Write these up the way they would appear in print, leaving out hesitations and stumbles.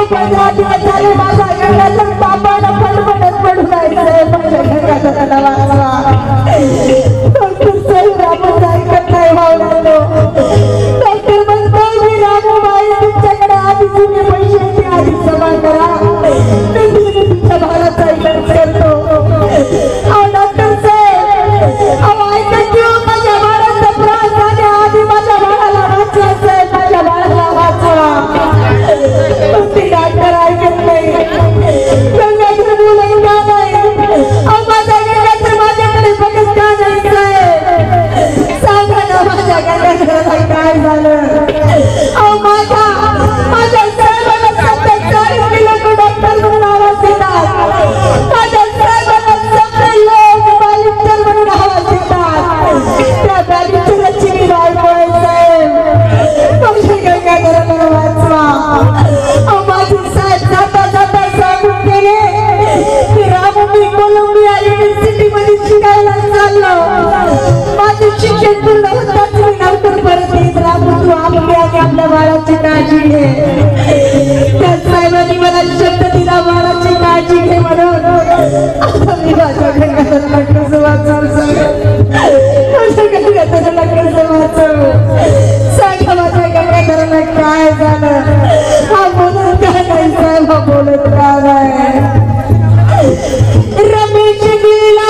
15 दिवस झाले माझा गंगाधर बाबांना फटफटच पडून राहिलं माझ्या गंगाधराला वाचवा डॉक्टर साहेब रामच ऐकत नाही भावनानो डॉक्टर म्हणतो मी रामबाई तुमच्याकडे आधी तुम्ही पैशाची आधी जमा करा तुमच्या भावाचा इलाज करतो डॉक्टर साहेब अहो ऐका किंवा माझ्या बाळाचा त्रास झाल्याआधी माझ्या बाळाला वाचवायचं माझ्या बाळाला वाचवा तुमची डॉक्टर ऐकत नाही गंगाधर बोलत का नाही अहो माझा गंगाधर माझ्याकडे बघत का नाही साहेब सांगा ना माझ्या गंगाधराला काय झालं अहो माझ्या साहेबाला 40 किलो डॉक्टर म्हणून आवाज देतात माझ्या साहेबाला 70 लोक बालिस्टर म्हणून आवाज देतात त्या बालिस्टरची मी बायको आहे साहेब माझ्या गंगाधराला वाचवा अहो माझे साहेब जाता जाता सांगून गेले की रामू मी कोलंबिया युनिव्हर्सिटीमध्ये शिकायला चाललो माझे शिक्षण पूर्ण होताच मी नंतर परत येत रामू तू आपल्या आणि आपल्या बाळाची काळजी घे त्या साहेबांनी मला शब्द दिला बाळाची काळजी घे म्हणून आता मी माझ्या गंगाधराला कसं वाचवू माझ्या गंगाधराला कसं वाचवू सांगा माझ्या गंगाधराला काय झालं हा बोलत का नाही साहेब हा बोलत का नाही रमेश गेला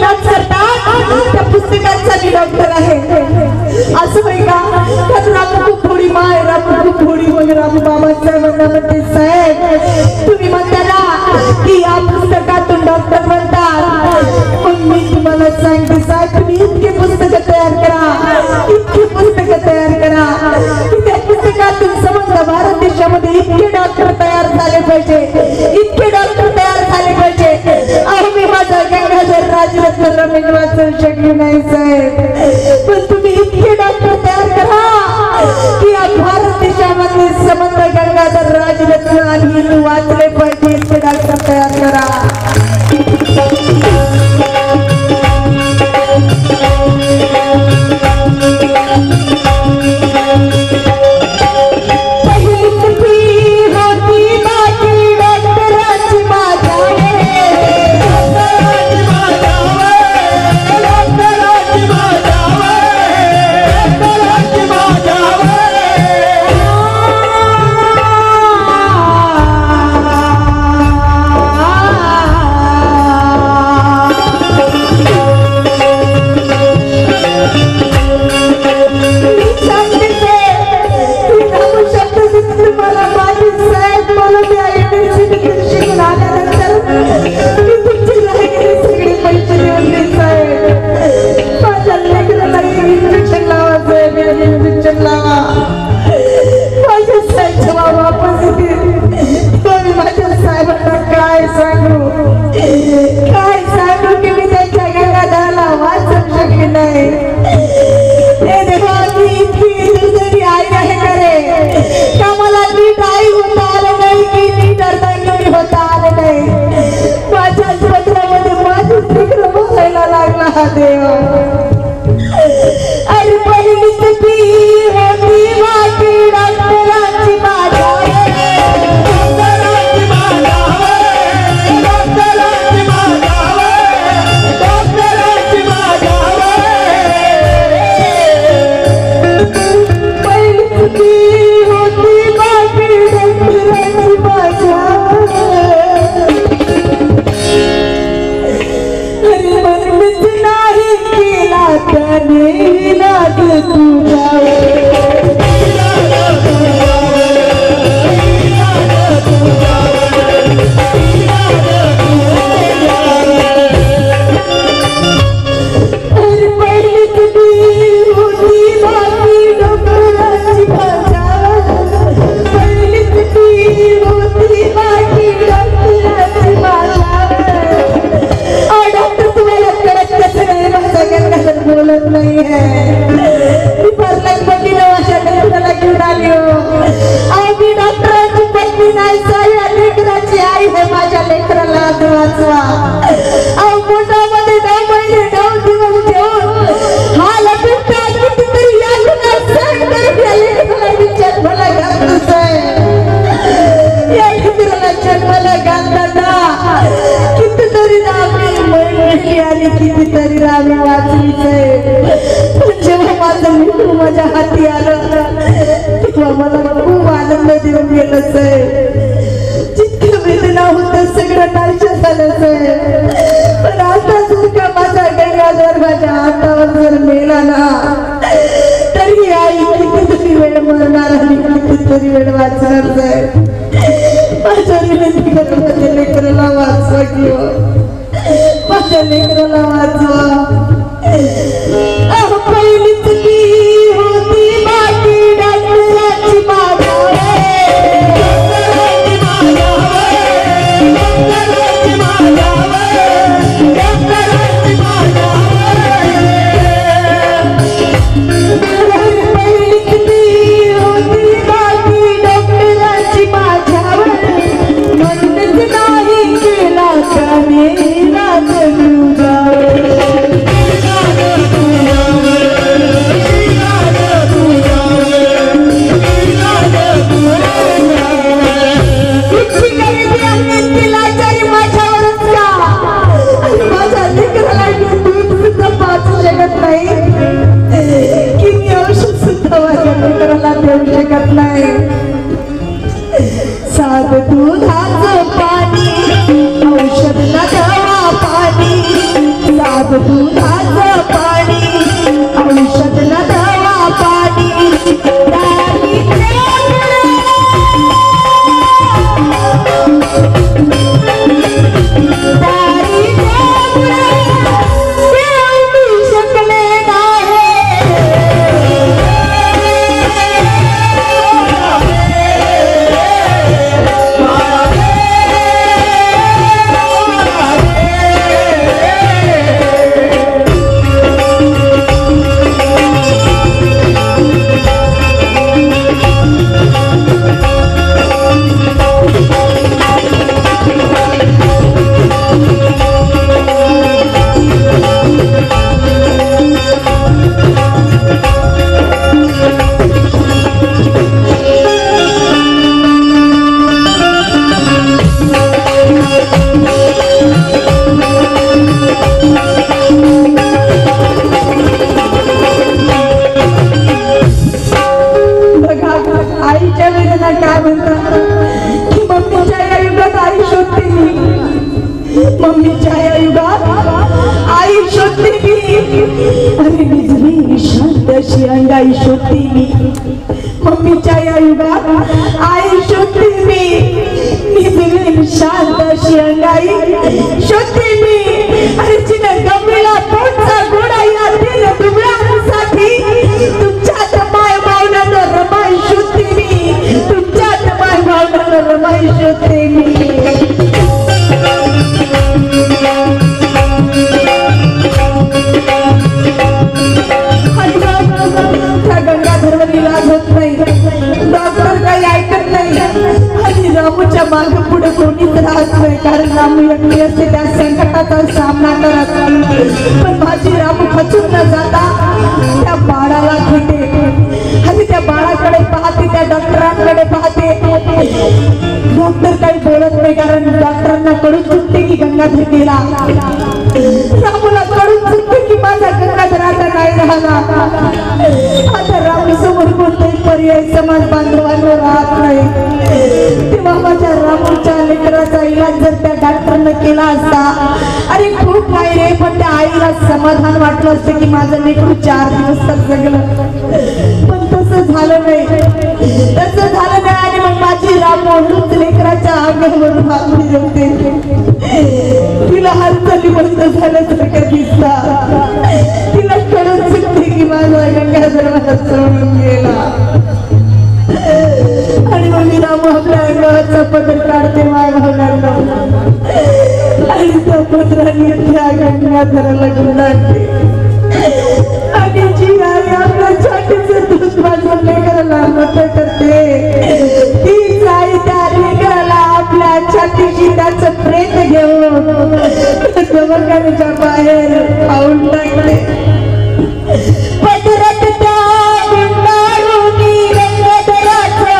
इलाज करतात त्या पुस्तकांचा मी डॉक्टर आहे असं नाही का रामू थोडी माय रामू थोडी मग रामू बाबासाहेबांना म्हणते साहेब तुम्ही म्हणता ना की या पुस्तकातून डॉक्टर म्हणतात मग मी तुम्हाला सांगते साहेब तुम्ही इतके पुस्तकं तयार करा इतकी पुस्तकं तयार करा की त्या पुस्तकातून समजा भारत देशामध्ये इतके डॉक्टर तयार झाले पाहिजे इतके डॉक्टर तयार झाले पाहिजे अहो मी माझा गंगाधर राजरत्न रमेश वाचू शकले नाही साहेब पण तुम्ही इतके डॉक्टर तयार करा की या भारत देशामध्ये समजा गंगाधर राजरत्न आणि हिंदू वाचले पाहिजे इतके डॉक्टर तयार करा माझ्या हाती आलं तेव्हा मला खूप आनंद देऊन गेलं साहेब जितकं वेदना होतं सगळं नाहीशा झालं साहेब पण आता जर का माझा गंगाधर माझ्या हातावर जर मेला ना तरी आई कितीतरी वेळ मरणार आणि कितीतरी वेळ वाचणार साहेब माझ्या विनंती करून माझ्या लेकराला वाचवा किंवा माझ्या लेकराला वाचवा पहिली चुकी होती बाकी डॉक्टरांची म्हणूनच नाही केला का मेरा दुधाचं पाणी औषधला दवा पाणी दारी शकले आईच्या वेदना काय म्हणतात की मम्मीच्या या युगात आई शोधते मी मम्मीच्या या युगात आई शोधते मी अरे निजली शांत अशी अंगाई शोधते मी मम्मीच्या या युगात आई शोधते मी निजली शांत अशी अंगाई शोधते मी अरे चिन्ह गमला पोटचा गोडा या दिल दुबळ्यांसाठी तुमच्यात माय मावनानं रमाई शोधते मी तुमच्यात माय मावनानं रमाई शोधते मी गंगाधरवर इलाज होत नाही डॉक्टर काही ऐकत नाही आणि रामूच्या मागे पुढे कोणीच राहत नाही कारण रामू एकटी असते त्या संकटाचा सामना करत पण माझी रामू खचून न जाता त्या बाळाला घेते आणि त्या बाळाकडे पाहते त्या डॉक्टरांकडे पाहते डॉक्टर काही बोलत नाही कारण डॉक्टरांना कळून चुकते की गंगाधर गेला रामूला कळून चुकते की माझा गंगाधर आता नाही राहणार आता रामू समोर कोणताही पर्याय समाज बांधवांवर राहत नाही तेव्हा माझ्या रामूच्या लेकराचा इलाज जर त्या डॉक्टरने केला असता अरे खूप नाही रे पण त्या आईला समाधान वाटलं असतं की माझं लेकरू 4 दिवस तर जगलं पण तसं झालं नाही आणि मग माझी रामू हळूच लेकराच्या अंगावरून हात फिरवते तिला हालचाली बंद झाल्यासारखं दिसता तिला कळून चुकते की माझा गंगाधर मला सोडून गेला आणि मग मी रामू आपल्या अंगावरचा पदर काढते माय भावनांना आणि त्या पदराने त्या गंगाधराला गुंडाळते आणि जी आई आपल्या छातीचं दूध माझ्या लेकराला मोठं करते तीच आई त्या लेकराला आपल्या छातीशी त्याचं प्रेत घेऊन दवाखान्याच्या बाहेर पाऊल टाकते पदरात त्या गुंडाळूनी गंगाधराचं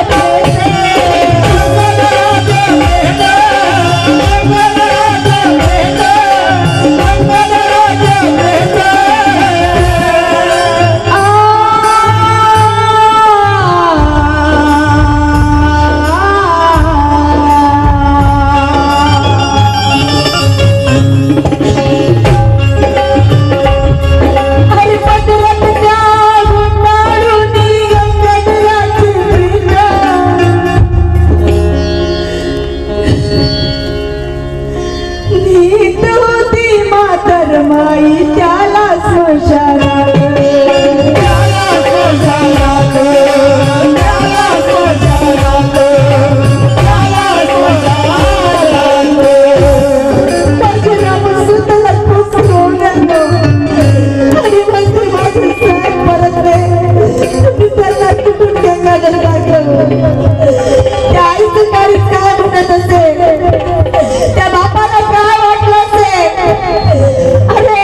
माई त्याला स्मशानात त्या आईचं काय म्हणत असेल त्या बापाला काय वाटलं असेल अरे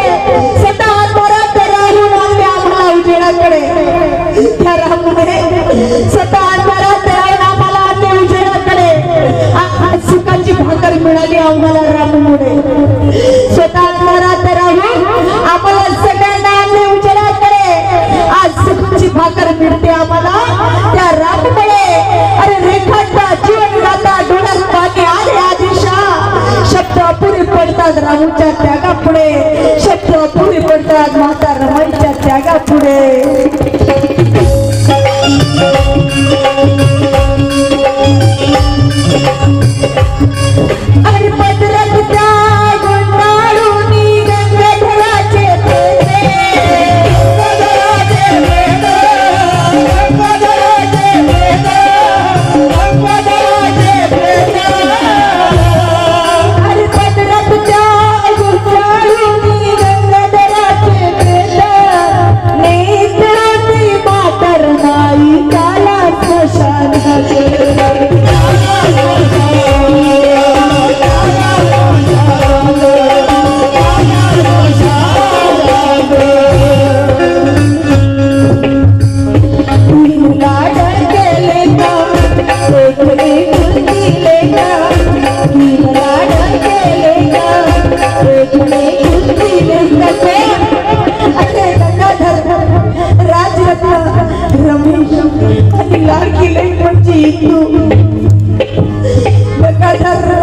अपुरे पडतात माता रमाईच्या त्यागा पुढे. आणि पदराच्या गुंडाळूनी गंगाधराचे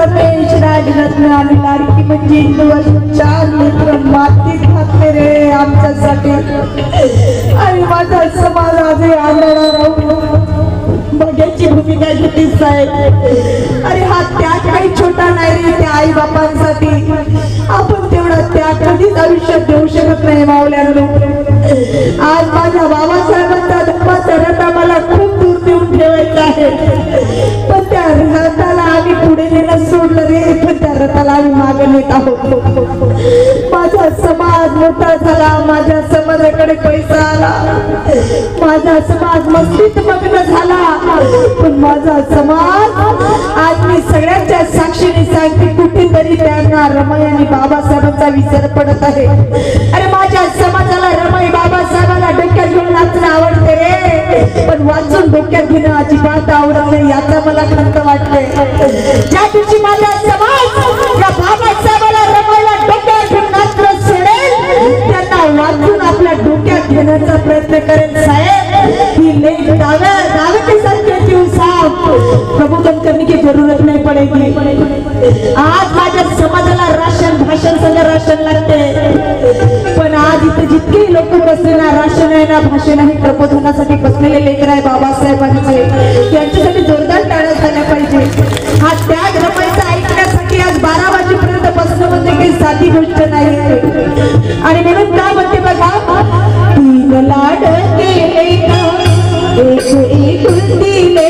रमेश राजरत्न आणि लाडकी म्हणजे हिंदू चार मित्र मातीत घातले रे आमच्यासाठी. आणि माझा समाज आज आंधळा राहून बघ्याची भूमिका घेतली साहेब. अरे हा त्याग काही छोटा नाही रे त्या आई बापांसाठी. आपण तेवढा त्याग कधीच आयुष्यात देऊ शकत नाही मावल्यानं. आज माझ्या बाबासाहेबांचा धर्माचा रथ आम्हाला खूप दूर देऊन ठेवायचा आहे. पण त्या रथाला आम्ही पुढे नेणं सोडलं रे. पण त्या रथाला आम्ही मागे नेत आहोत. माझा समाज मोठा झाला, माझ्या समाजाकडे पैसा आला, माझा समाज मस्तीत मग्न झाला. पण माझा समाज आज मी सगळ्यांच्या साक्षीने सांगते कुठेतरी त्यांना रमाई आणि बाबासाहेबांचा विसर पडत आहे. अरे माझ्या समाजाला रमाई बाबासाहेबांना डोक्यात घेऊन नाचणं आवडते रे. पण वाचून डोक्यात घेणं अजिबात आवडत नाही याचा मला खंत वाटते. ज्या दिवशी माझा समाज या बाबासाहेबाला रमाईला डोक्यात घेऊन नाचणं सोडेल त्यांना वाचून आपल्या डोक्यात घेण्याचा प्रयत्न करेल साहेब. ही लेख दावे के साथ कहती हूँ साहब, प्रबोधन करने की जरूरत नहीं पड़ेगी. आज माझ्या समाजाला राशन भाषण संग राशन लागते. पण आज इथे जितके लोक बसले ना राशन आहे ना भाषण आहे प्रबोधनासाठी बसलेले लेकर आहे बाबासाहेबांचे. त्यांच्यासाठी जोरदार टाळ्या झाल्या पाहिजे. हा त्याग रमाईचा ऐकण्यासाठी आज 12 वाजेपर्यंत बसणं म्हणजे काही साधी गोष्ट नाही. आणि म्हणून का म्हणते बघा, तीन लाड केले का एक एक दिले